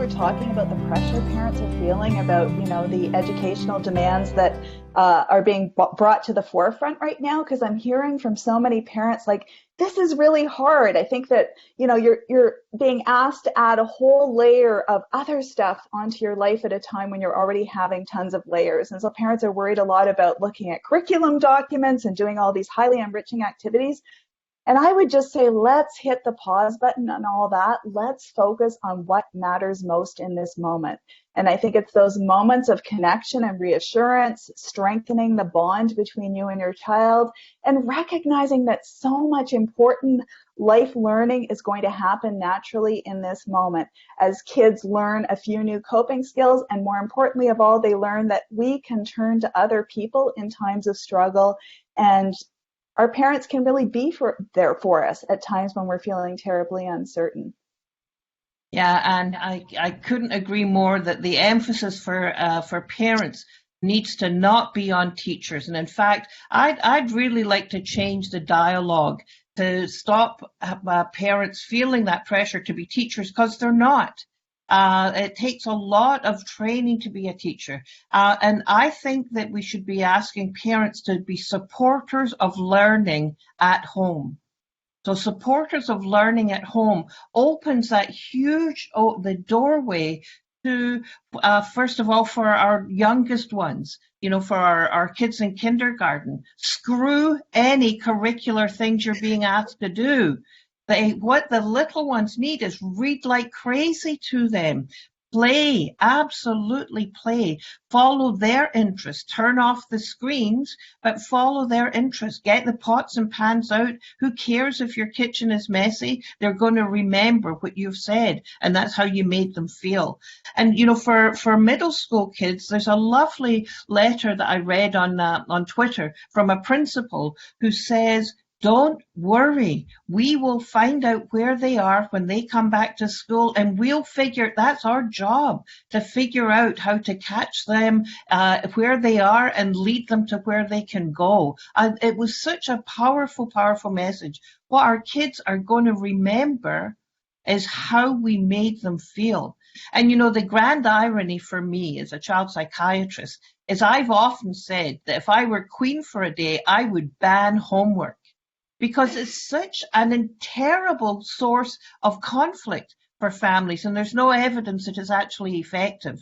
were talking about the pressure parents are feeling about, the educational demands that are being brought to the forefront right now, because I'm hearing from so many parents like, this is really hard. I think that, you're being asked to add a whole layer of other stuff onto your life at a time when you're already having tons of layers. And so parents are worried a lot about looking at curriculum documents and doing all these highly enriching activities. And I would just say, let's hit the pause button on all that. Let's focus on what matters most in this moment. And I think it's those moments of connection and reassurance, strengthening the bond between you and your child, and recognizing that so much important life learning is going to happen naturally in this moment as kids learn a few new coping skills. And more importantly of all, they learn that we can turn to other people in times of struggle, and our parents can really be there for us at times when we're feeling terribly uncertain. Yeah, and I couldn't agree more that the emphasis for parents needs to not be on teachers. And in fact, I'd really like to change the dialogue to stop parents feeling that pressure to be teachers, because they're not. It takes a lot of training to be a teacher. And I think that we should be asking parents to be supporters of learning at home. So supporters of learning at home opens that the doorway to, first of all, for our youngest ones, for our kids in kindergarten. Screw any curricular things you're being asked to do. What the little ones need is read like crazy to them. Play, absolutely play. Follow their interests. Turn off the screens, but follow their interests. Get the pots and pans out. Who cares if your kitchen is messy? They're going to remember what you've said, and that's how you made them feel. And, for middle school kids, there's a lovely letter that I read on Twitter from a principal who says, don't worry. We will find out where they are when they come back to school, and that's our job, to figure out how to catch them where they are and lead them to where they can go. And it was such a powerful, powerful message. What our kids are going to remember is how we made them feel. And, the grand irony for me as a child psychiatrist is I've often said that if I were queen for a day, I would ban homework, because it's such a terrible source of conflict for families, and there's no evidence it is actually effective.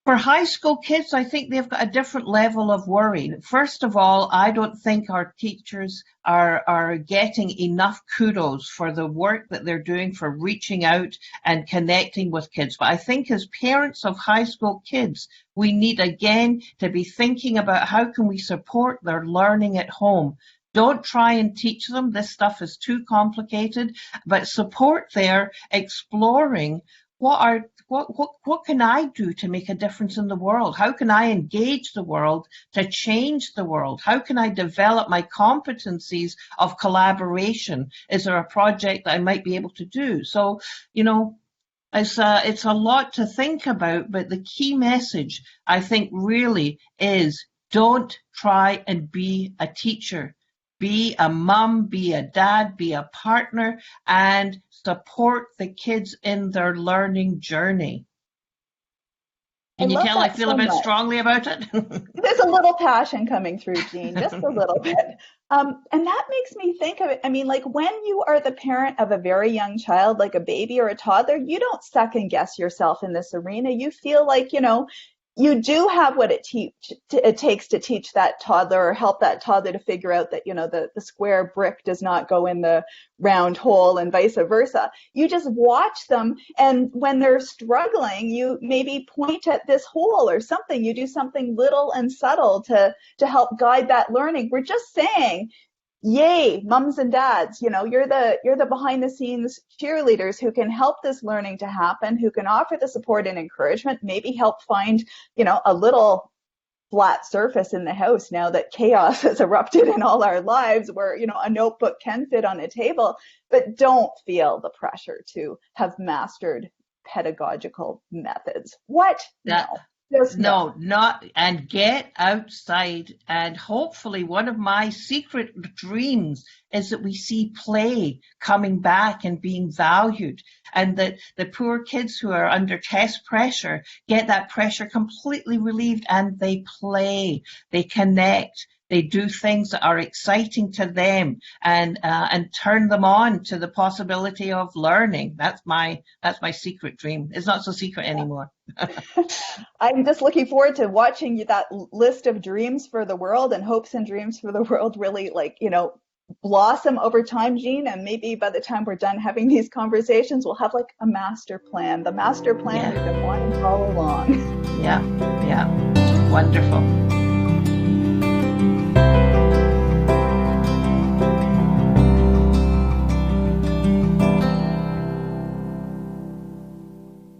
For high school kids, I think they've got a different level of worry. First of all, I don't think our teachers are getting enough kudos for the work that they're doing for reaching out and connecting with kids. But I think as parents of high school kids, we need again to be thinking about how can we support their learning at home. Don't try and teach them. This stuff is too complicated, but support their exploring what can I do to make a difference in the world? How can I engage the world to change the world? How can I develop my competencies of collaboration? Is there a project that I might be able to do? So, it's a lot to think about, but the key message, I think, really is don't try and be a teacher. Be a mum, be a dad, be a partner, and support the kids in their learning journey. Can you tell I feel a bit strongly about it? There's a little passion coming through, Jean, just a little bit. And that makes me think of it. I mean, like when you are the parent of a very young child, like a baby or a toddler, you don't second guess yourself in this arena. You feel like, you do have what it takes to teach that toddler or help that toddler to figure out that, the square brick does not go in the round hole and vice versa. You just watch them, and when they're struggling, you maybe point at this hole or something. You do something little and subtle to help guide that learning. We're just saying, yay, mums and dads, you're the behind the scenes cheerleaders who can help this learning to happen, who can offer the support and encouragement, maybe help find, a little flat surface in the house now that chaos has erupted in all our lives where, a notebook can fit on a table, but don't feel the pressure to have mastered pedagogical methods. What? No. Just no. No, not, and get outside. And hopefully, one of my secret dreams is that we see play coming back and being valued, and that the poor kids who are under test pressure get that pressure completely relieved and they play, they connect. They do things that are exciting to them and turn them on to the possibility of learning. That's my secret dream. It's not so secret anymore. I'm just looking forward to watching that list of dreams for the world and hopes and dreams for the world really, like, blossom over time, Jean. And maybe by the time we're done having these conversations, we'll have like a master plan, the master plan we've been wanting all along. Yeah, yeah. Wonderful.